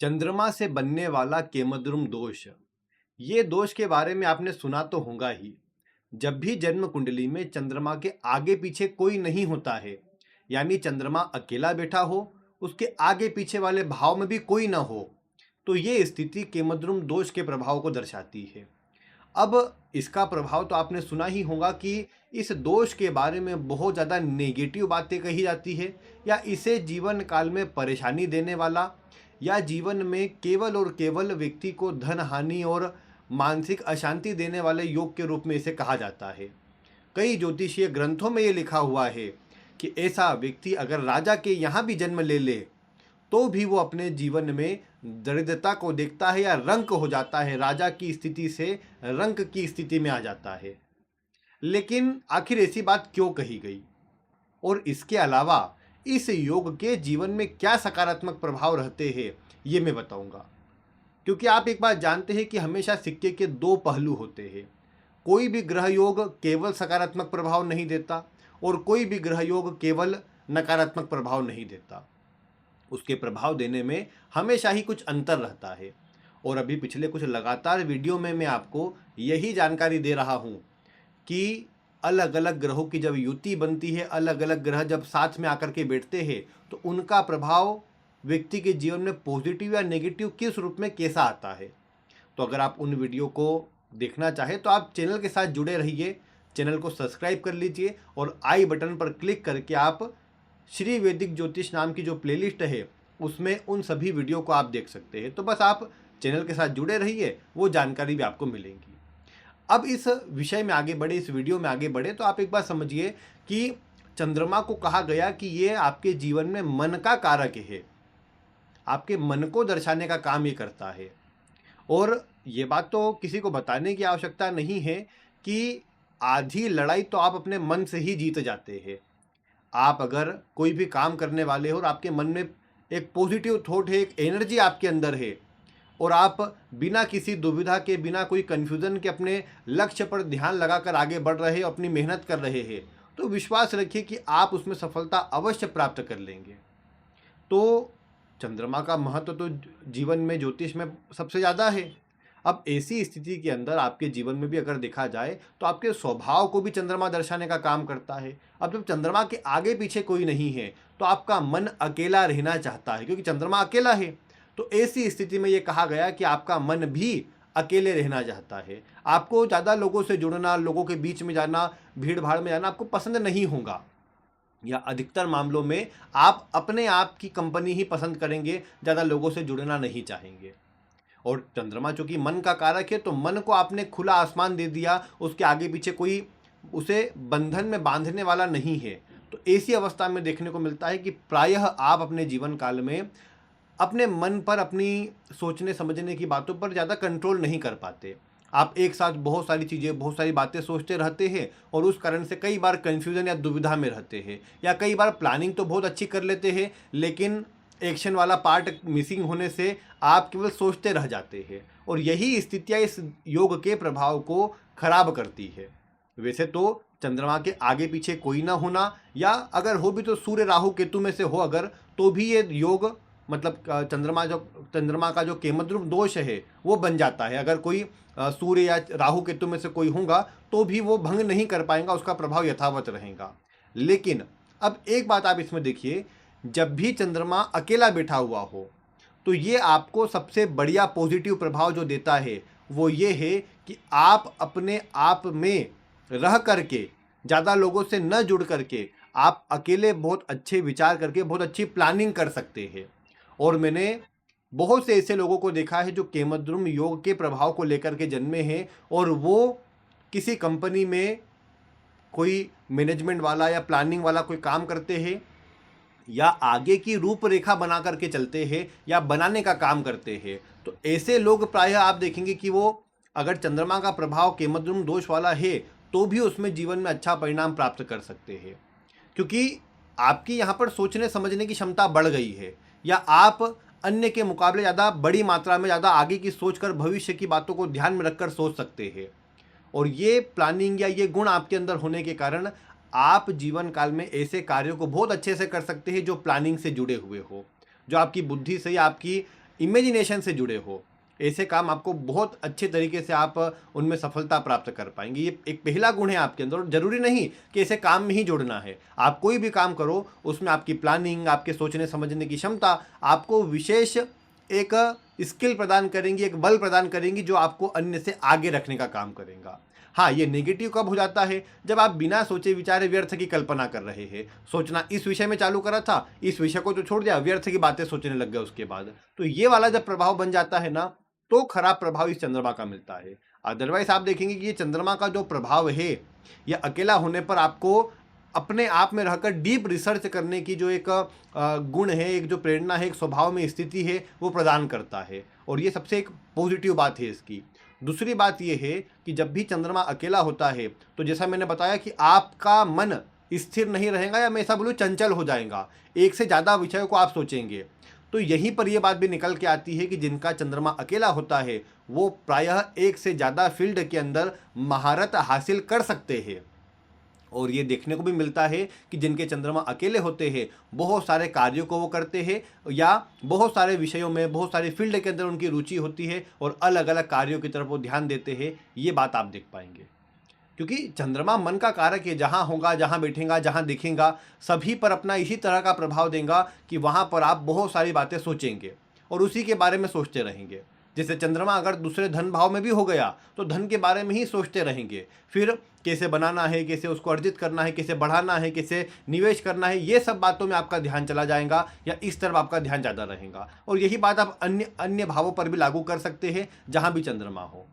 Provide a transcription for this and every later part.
चंद्रमा से बनने वाला केमद्रुम दोष। ये दोष के बारे में आपने सुना तो होगा ही। जब भी जन्म कुंडली में चंद्रमा के आगे पीछे कोई नहीं होता है, यानी चंद्रमा अकेला बैठा हो, उसके आगे पीछे वाले भाव में भी कोई ना हो, तो ये स्थिति केमद्रुम दोष के प्रभाव को दर्शाती है। अब इसका प्रभाव तो आपने सुना ही होगा कि इस दोष के बारे में बहुत ज़्यादा नेगेटिव बातें कही जाती है, या इसे जीवन काल में परेशानी देने वाला, या जीवन में केवल और केवल व्यक्ति को धन हानि और मानसिक अशांति देने वाले योग के रूप में इसे कहा जाता है। कई ज्योतिषीय ग्रंथों में ये लिखा हुआ है कि ऐसा व्यक्ति अगर राजा के यहाँ भी जन्म ले ले तो भी वो अपने जीवन में दरिद्रता को देखता है या रंक हो जाता है, राजा की स्थिति से रंक की स्थिति में आ जाता है। लेकिन आखिर ऐसी बात क्यों कही गई, और इसके अलावा इस योग के जीवन में क्या सकारात्मक प्रभाव रहते हैं, ये मैं बताऊंगा। क्योंकि आप एक बात जानते हैं कि हमेशा सिक्के के दो पहलू होते हैं। कोई भी ग्रह योग केवल सकारात्मक प्रभाव नहीं देता और कोई भी ग्रह योग केवल नकारात्मक प्रभाव नहीं देता। उसके प्रभाव देने में हमेशा ही कुछ अंतर रहता है। और अभी पिछले कुछ लगातार वीडियो में मैं आपको यही जानकारी दे रहा हूँ कि अलग अलग ग्रहों की जब युति बनती है, अलग अलग ग्रह जब साथ में आकर के बैठते हैं, तो उनका प्रभाव व्यक्ति के जीवन में पॉजिटिव या नेगेटिव किस रूप में कैसा आता है। तो अगर आप उन वीडियो को देखना चाहें तो आप चैनल के साथ जुड़े रहिए, चैनल को सब्सक्राइब कर लीजिए और आई बटन पर क्लिक करके आप श्री वैदिक ज्योतिष नाम की जो प्लेलिस्ट है उसमें उन सभी वीडियो को आप देख सकते हैं। तो बस आप चैनल के साथ जुड़े रहिए, वो जानकारी भी आपको मिलेगी। अब इस विषय में आगे बढ़े, इस वीडियो में आगे बढ़े, तो आप एक बात समझिए कि चंद्रमा को कहा गया कि ये आपके जीवन में मन का कारक है, आपके मन को दर्शाने का काम ये करता है। और ये बात तो किसी को बताने की आवश्यकता नहीं है कि आधी लड़ाई तो आप अपने मन से ही जीत जाते हैं। आप अगर कोई भी काम करने वाले हो और आपके मन में एक पॉजिटिव थॉट है, एक एनर्जी आपके अंदर है, और आप बिना किसी दुविधा के, बिना कोई कन्फ्यूज़न के अपने लक्ष्य पर ध्यान लगाकर आगे बढ़ रहे हैं, अपनी मेहनत कर रहे हैं, तो विश्वास रखिए कि आप उसमें सफलता अवश्य प्राप्त कर लेंगे। तो चंद्रमा का महत्व तो जीवन में, ज्योतिष में सबसे ज़्यादा है। अब ऐसी स्थिति के अंदर आपके जीवन में भी अगर देखा जाए तो आपके स्वभाव को भी चंद्रमा दर्शाने का काम करता है। अब जब चंद्रमा के आगे पीछे कोई नहीं है तो आपका मन अकेला रहना चाहता है, क्योंकि चंद्रमा अकेला है। तो ऐसी स्थिति में ये कहा गया कि आपका मन भी अकेले रहना चाहता है। आपको ज़्यादा लोगों से जुड़ना, लोगों के बीच में जाना, भीड़ भाड़ में जाना आपको पसंद नहीं होगा, या अधिकतर मामलों में आप अपने आप की कंपनी ही पसंद करेंगे, ज़्यादा लोगों से जुड़ना नहीं चाहेंगे। और चंद्रमा चूंकि मन का कारक है, तो मन को आपने खुला आसमान दे दिया, उसके आगे पीछे कोई उसे बंधन में बांधने वाला नहीं है। तो ऐसी अवस्था में देखने को मिलता है कि प्रायः आप अपने जीवन काल में अपने मन पर, अपनी सोचने समझने की बातों पर ज़्यादा कंट्रोल नहीं कर पाते। आप एक साथ बहुत सारी चीज़ें, बहुत सारी बातें सोचते रहते हैं और उस कारण से कई बार कन्फ्यूज़न या दुविधा में रहते हैं, या कई बार प्लानिंग तो बहुत अच्छी कर लेते हैं लेकिन एक्शन वाला पार्ट मिसिंग होने से आप केवल सोचते रह जाते हैं। और यही स्थितियाँ इस योग के प्रभाव को खराब करती है। वैसे तो चंद्रमा के आगे पीछे कोई ना होना, या अगर हो भी तो सूर्य राहु केतु में से हो अगर, तो भी ये योग मतलब चंद्रमा का जो केमद्रुम दोष है वो बन जाता है। अगर कोई सूर्य या राहु केतु में से कोई होगा तो भी वो भंग नहीं कर पाएगा, उसका प्रभाव यथावत रहेगा। लेकिन अब एक बात आप इसमें देखिए, जब भी चंद्रमा अकेला बैठा हुआ हो तो ये आपको सबसे बढ़िया पॉजिटिव प्रभाव जो देता है वो ये है कि आप अपने आप में रह करके, ज़्यादा लोगों से न जुड़ करके, आप अकेले बहुत अच्छे विचार करके बहुत अच्छी प्लानिंग कर सकते हैं। और मैंने बहुत से ऐसे लोगों को देखा है जो केमद्रुम योग के प्रभाव को लेकर के जन्मे हैं, और वो किसी कंपनी में कोई मैनेजमेंट वाला या प्लानिंग वाला कोई काम करते हैं, या आगे की रूपरेखा बना करके चलते हैं, या बनाने का काम करते हैं। तो ऐसे लोग प्रायः आप देखेंगे कि वो अगर चंद्रमा का प्रभाव केमद्रुम दोष वाला है तो भी उसमें जीवन में अच्छा परिणाम प्राप्त कर सकते हैं, क्योंकि आपकी यहाँ पर सोचने समझने की क्षमता बढ़ गई है, या आप अन्य के मुकाबले ज़्यादा बड़ी मात्रा में, ज़्यादा आगे की सोचकर, भविष्य की बातों को ध्यान में रखकर सोच सकते हैं। और ये प्लानिंग या ये गुण आपके अंदर होने के कारण आप जीवन काल में ऐसे कार्यों को बहुत अच्छे से कर सकते हैं जो प्लानिंग से जुड़े हुए हो, जो आपकी बुद्धि से या आपकी इमेजिनेशन से जुड़े हो, ऐसे काम आपको बहुत अच्छे तरीके से आप उनमें सफलता प्राप्त कर पाएंगे। ये एक पहला गुण है आपके अंदर, और जरूरी नहीं कि ऐसे काम में ही जोड़ना है। आप कोई भी काम करो उसमें आपकी प्लानिंग, आपके सोचने समझने की क्षमता आपको विशेष एक स्किल प्रदान करेंगी, एक बल प्रदान करेंगी जो आपको अन्य से आगे रखने का काम करेगा। हाँ, ये नेगेटिव कब हो जाता है? जब आप बिना सोचे विचारे व्यर्थ की कल्पना कर रहे हैं। सोचना इस विषय में चालू करा था, इस विषय को तो छोड़ दिया, व्यर्थ की बातें सोचने लग गए उसके बाद। तो ये वाला जब प्रभाव बन जाता है ना, तो खराब प्रभाव इस चंद्रमा का मिलता है। अदरवाइज आप देखेंगे कि ये चंद्रमा का जो प्रभाव है, ये अकेला होने पर आपको अपने आप में रहकर डीप रिसर्च करने की जो एक गुण है, एक जो प्रेरणा है, एक स्वभाव में स्थिति है, वो प्रदान करता है। और ये सबसे एक पॉजिटिव बात है इसकी। दूसरी बात ये है कि जब भी चंद्रमा अकेला होता है तो जैसा मैंने बताया कि आपका मन स्थिर नहीं रहेगा, या मैं ऐसा बोलूँ चंचल हो जाएगा, एक से ज़्यादा विषयों को आप सोचेंगे। तो यहीं पर यह बात भी निकल के आती है कि जिनका चंद्रमा अकेला होता है वो प्रायः एक से ज़्यादा फील्ड के अंदर महारत हासिल कर सकते हैं। और ये देखने को भी मिलता है कि जिनके चंद्रमा अकेले होते हैं बहुत सारे कार्यों को वो करते हैं, या बहुत सारे विषयों में, बहुत सारे फील्ड के अंदर उनकी रुचि होती है और अलग अलग कार्यों की तरफ वो ध्यान देते हैं। ये बात आप देख पाएंगे, क्योंकि चंद्रमा मन का कारक है। जहाँ होगा, जहाँ बैठेगा, जहाँ दिखेगा, सभी पर अपना इसी तरह का प्रभाव देगा कि वहाँ पर आप बहुत सारी बातें सोचेंगे और उसी के बारे में सोचते रहेंगे। जैसे चंद्रमा अगर दूसरे धन भाव में भी हो गया तो धन के बारे में ही सोचते रहेंगे, फिर कैसे बनाना है, कैसे उसको अर्जित करना है, कैसे बढ़ाना है, कैसे निवेश करना है, ये सब बातों में आपका ध्यान चला जाएगा, या इस तरफ आपका ध्यान ज़्यादा रहेगा। और यही बात आप अन्य अन्य भावों पर भी लागू कर सकते हैं जहाँ भी चंद्रमा हो।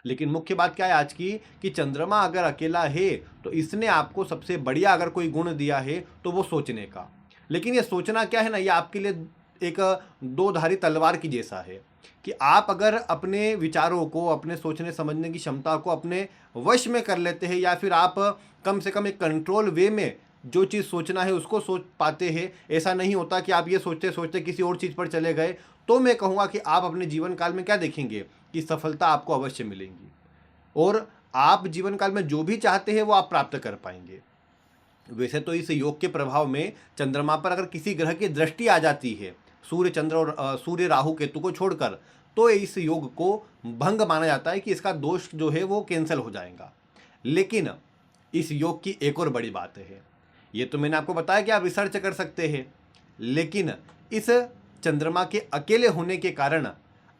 लेकिन मुख्य बात क्या है आज की, कि चंद्रमा अगर अकेला है तो इसने आपको सबसे बढ़िया अगर कोई गुण दिया है तो वो सोचने का। लेकिन ये सोचना क्या है ना, ये आपके लिए एक दो धारी तलवार की जैसा है कि आप अगर अपने विचारों को, अपने सोचने समझने की क्षमता को अपने वश में कर लेते हैं, या फिर आप कम से कम एक कंट्रोल वे में जो चीज़ सोचना है उसको सोच पाते हैं। ऐसा नहीं होता कि आप ये सोचते सोचते किसी और चीज़ पर चले गए, तो मैं कहूँगा कि आप अपने जीवन काल में क्या देखेंगे कि सफलता आपको अवश्य मिलेंगी, और आप जीवन काल में जो भी चाहते हैं वो आप प्राप्त कर पाएंगे। वैसे तो इस योग के प्रभाव में चंद्रमा पर अगर किसी ग्रह की दृष्टि आ जाती है, सूर्य, चंद्र और सूर्य, राहु, केतु को छोड़कर, तो इस योग को भंग माना जाता है कि इसका दोष जो है वो कैंसिल हो जाएगा। लेकिन इस योग की एक और बड़ी बात है, ये तो मैंने आपको बताया कि आप रिसर्च कर सकते हैं, लेकिन इस चंद्रमा के अकेले होने के कारण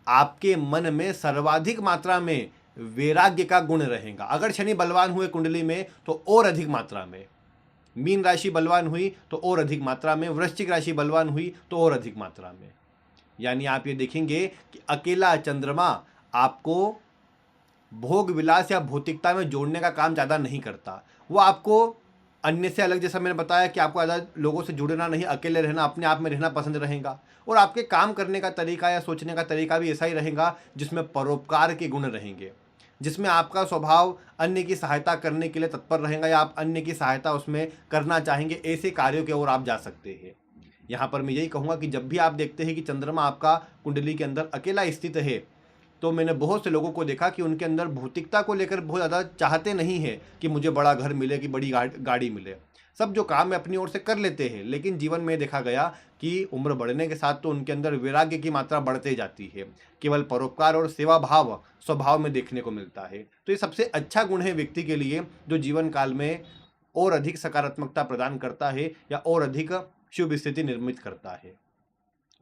आपके मन में सर्वाधिक मात्रा में वैराग्य का गुण रहेगा। अगर शनि बलवान हुए कुंडली में तो और अधिक मात्रा में, मीन राशि बलवान हुई तो और अधिक मात्रा में, वृश्चिक राशि बलवान हुई तो और अधिक मात्रा में। यानी आप ये देखेंगे कि अकेला चंद्रमा आपको भोग विलास या भौतिकता में जोड़ने का काम ज़्यादा नहीं करता। वो आपको अन्य से अलग, जैसा मैंने बताया कि आपको ज़्यादा लोगों से जुड़ना नहीं, अकेले रहना, अपने आप में रहना पसंद रहेगा। और आपके काम करने का तरीका या सोचने का तरीका भी ऐसा ही रहेगा जिसमें परोपकार के गुण रहेंगे, जिसमें आपका स्वभाव अन्य की सहायता करने के लिए तत्पर रहेगा, या आप अन्य की सहायता उसमें करना चाहेंगे। ऐसे कार्यों की ओर आप जा सकते हैं। यहाँ पर मैं यही कहूँगा कि जब भी आप देखते हैं कि चंद्रमा आपका कुंडली के अंदर अकेला स्थित है, तो मैंने बहुत से लोगों को देखा कि उनके अंदर भौतिकता को लेकर बहुत ज़्यादा चाहते नहीं है कि मुझे बड़ा घर मिले, कि बड़ी गाड़ी मिले। सब जो काम है अपनी ओर से कर लेते हैं, लेकिन जीवन में देखा गया कि उम्र बढ़ने के साथ तो उनके अंदर वैराग्य की मात्रा बढ़ते जाती है। केवल परोपकार और सेवा भाव स्वभाव में देखने को मिलता है। तो ये सबसे अच्छा गुण है व्यक्ति के लिए, जो जीवन काल में और अधिक सकारात्मकता प्रदान करता है या और अधिक शुभ स्थिति निर्मित करता है।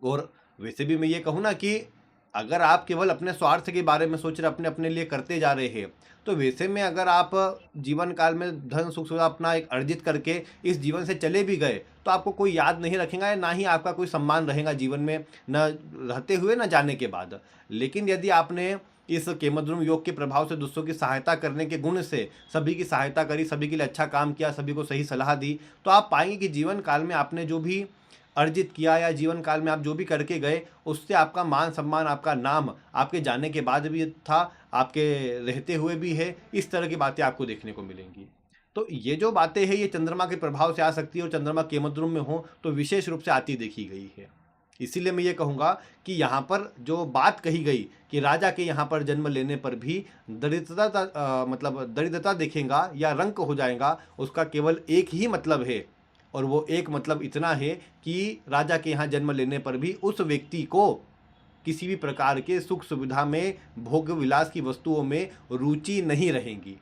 और वैसे भी मैं ये कहूँ ना कि अगर आप केवल अपने स्वार्थ के बारे में सोच रहे, अपने अपने लिए करते जा रहे हैं, तो वैसे में अगर आप जीवन काल में धन सुख सुविधा अपना एक अर्जित करके इस जीवन से चले भी गए, तो आपको कोई याद नहीं रखेगा, ना ही आपका कोई सम्मान रहेगा जीवन में, न रहते हुए न जाने के बाद। लेकिन यदि आपने इस केमद्रुम योग के प्रभाव से दूसरों की सहायता करने के गुण से सभी की सहायता करी, सभी के लिए अच्छा काम किया, सभी को सही सलाह दी, तो आप पाएंगे कि जीवन काल में आपने जो भी अर्जित किया या जीवन काल में आप जो भी करके गए, उससे आपका मान सम्मान, आपका नाम आपके जाने के बाद भी था, आपके रहते हुए भी है। इस तरह की बातें आपको देखने को मिलेंगी। तो ये जो बातें हैं ये चंद्रमा के प्रभाव से आ सकती है, और चंद्रमा केमद्रुम में हो तो विशेष रूप से आती देखी गई है। इसीलिए मैं ये कहूँगा कि यहाँ पर जो बात कही गई कि राजा के यहाँ पर जन्म लेने पर भी दरिद्रता मतलब दरिद्रता दिखेगा या रंक हो जाएगा, उसका केवल एक ही मतलब है, और वो एक मतलब इतना है कि राजा के यहाँ जन्म लेने पर भी उस व्यक्ति को किसी भी प्रकार के सुख सुविधा में, भोग विलास की वस्तुओं में रुचि नहीं रहेगी।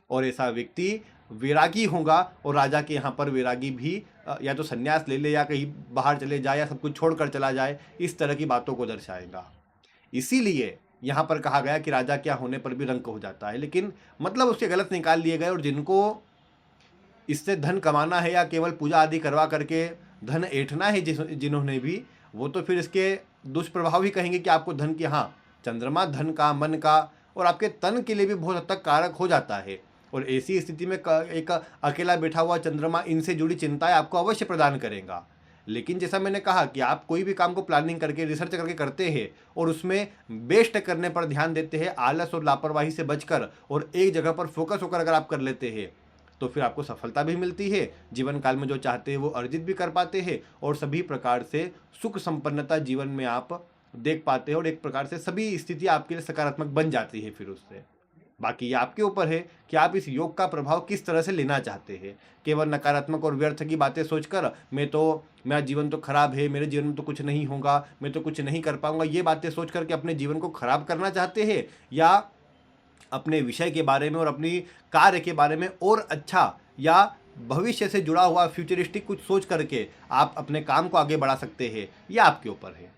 और ऐसा व्यक्ति वैरागी होगा, और राजा के यहाँ पर वैरागी भी या तो संन्यास ले ले या कहीं बाहर चले जाए या सब कुछ छोड़कर चला जाए, इस तरह की बातों को दर्शाएगा। इसीलिए यहाँ पर कहा गया कि राजा क्या होने पर भी रंक हो जाता है, लेकिन मतलब उसके गलत निकाल लिए गए। और जिनको इससे धन कमाना है या केवल पूजा आदि करवा करके धन ऐंठना है जिन्होंने भी, वो तो फिर इसके दुष्प्रभाव ही कहेंगे कि आपको धन की, हाँ, चंद्रमा धन का, मन का और आपके तन के लिए भी बहुत हद तक कारक हो जाता है। और ऐसी स्थिति में एक अकेला बैठा हुआ चंद्रमा इनसे जुड़ी चिंताएं आपको अवश्य प्रदान करेगा। लेकिन जैसा मैंने कहा कि आप कोई भी काम को प्लानिंग करके, रिसर्च करके करते हैं और उसमें बेस्ट करने पर ध्यान देते हैं, आलस और लापरवाही से बचकर, और एक जगह पर फोकस होकर अगर आप कर लेते हैं, तो फिर आपको सफलता भी मिलती है, जीवन काल में जो चाहते हैं वो अर्जित भी कर पाते हैं, और सभी प्रकार से सुख संपन्नता जीवन में आप देख पाते हैं, और एक प्रकार से सभी स्थिति आपके लिए सकारात्मक बन जाती है फिर उससे। बाकी ये आपके ऊपर है कि आप इस योग का प्रभाव किस तरह से लेना चाहते हैं। केवल नकारात्मक और व्यर्थ की बातें सोचकर मेरा जीवन तो खराब है, मेरे जीवन में तो कुछ नहीं होगा, मैं तो कुछ नहीं कर पाऊंगा, ये बातें सोच करके अपने जीवन को खराब करना चाहते हैं, या अपने विषय के बारे में और अपनी कार्य के बारे में और अच्छा या भविष्य से जुड़ा हुआ फ्यूचरिस्टिक कुछ सोच करके आप अपने काम को आगे बढ़ा सकते हैं, ये आपके ऊपर है।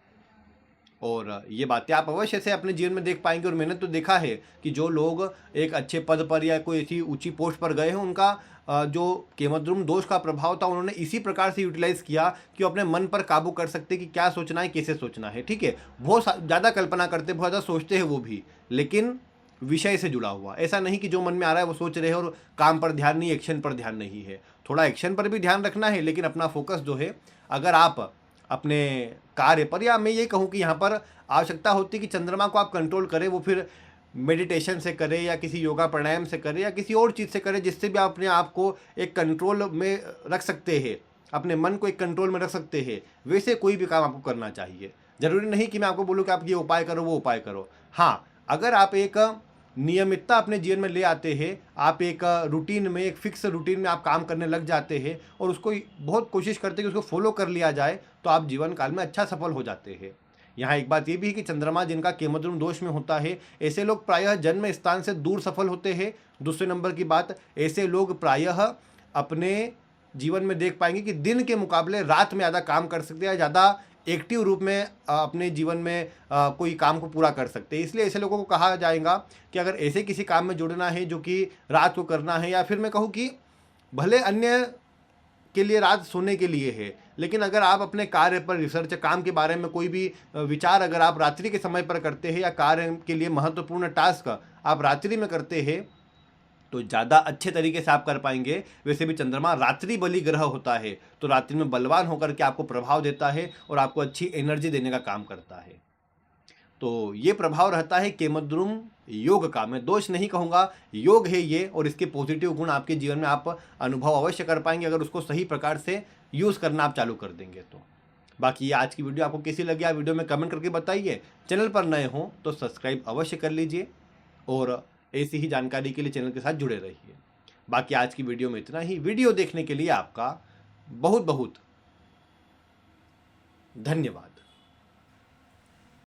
और ये बातें आप अवश्य से अपने जीवन में देख पाएंगे। और मैंने तो देखा है कि जो लोग एक अच्छे पद पर या कोई ऐसी ऊंची पोस्ट पर गए हैं, उनका जो केमद्रुम दोष का प्रभाव था उन्होंने इसी प्रकार से यूटिलाइज किया कि वो अपने मन पर काबू कर सकते कि क्या सोचना है, कैसे सोचना है। ठीक है, बहुत ज़्यादा कल्पना करते, बहुत ज़्यादा सोचते हैं वो भी, लेकिन विषय से जुड़ा हुआ, ऐसा नहीं कि जो मन में आ रहा है वो सोच रहे हैं और काम पर ध्यान नहीं, एक्शन पर ध्यान नहीं है। थोड़ा एक्शन पर भी ध्यान रखना है, लेकिन अपना फोकस जो है, अगर आप अपने कार्य पर, या मैं ये कहूँ कि यहाँ पर आवश्यकता होती है कि चंद्रमा को आप कंट्रोल करें, वो फिर मेडिटेशन से करें या किसी योगा प्राणायाम से करें या किसी और चीज़ से करें, जिससे भी आप अपने आप को एक कंट्रोल में रख सकते हैं, अपने मन को एक कंट्रोल में रख सकते हैं। वैसे कोई भी काम आपको करना चाहिए। ज़रूरी नहीं कि मैं आपको बोलूँ कि आप ये उपाय करो, वो उपाय करो। हाँ, अगर आप एक नियमितता अपने जीवन में ले आते हैं, आप एक रूटीन में, एक फिक्स रूटीन में आप काम करने लग जाते हैं और उसको बहुत कोशिश करते हैं कि उसको फॉलो कर लिया जाए, तो आप जीवन काल में अच्छा सफल हो जाते हैं। यहाँ एक बात ये भी है कि चंद्रमा जिनका केमद्रुम दोष में होता है, ऐसे लोग प्रायः जन्म स्थान से दूर सफल होते हैं। दूसरे नंबर की बात, ऐसे लोग प्रायः अपने जीवन में देख पाएंगे कि दिन के मुकाबले रात में ज़्यादा काम कर सकते हैं, ज़्यादा एक्टिव रूप में अपने जीवन में कोई काम को पूरा कर सकते हैं। इसलिए ऐसे लोगों को कहा जाएगा कि अगर ऐसे किसी काम में जुड़ना है जो कि रात को करना है, या फिर मैं कहूँ कि भले अन्य के लिए रात सोने के लिए है, लेकिन अगर आप अपने कार्य पर, रिसर्च, काम के बारे में कोई भी विचार अगर आप रात्रि के समय पर करते हैं, या कार्य के लिए महत्वपूर्ण टास्क आप रात्रि में करते हैं, तो ज़्यादा अच्छे तरीके से आप कर पाएंगे। वैसे भी चंद्रमा रात्रि बली ग्रह होता है, तो रात्रि में बलवान होकर के आपको प्रभाव देता है और आपको अच्छी एनर्जी देने का काम करता है। तो ये प्रभाव रहता है केमद्रुम योग का। मैं दोष नहीं कहूँगा, योग है ये, और इसके पॉजिटिव गुण आपके जीवन में आप अनुभव अवश्य कर पाएंगे अगर उसको सही प्रकार से यूज़ करना आप चालू कर देंगे तो। बाकी ये आज की वीडियो आपको कैसी लगी, आप वीडियो में कमेंट करके बताइए। चैनल पर नए हों तो सब्सक्राइब अवश्य कर लीजिए, और ऐसी ही जानकारी के लिए चैनल के साथ जुड़े रहिए। बाकी आज की वीडियो में इतना ही। वीडियो देखने के लिए आपका बहुत बहुत धन्यवाद।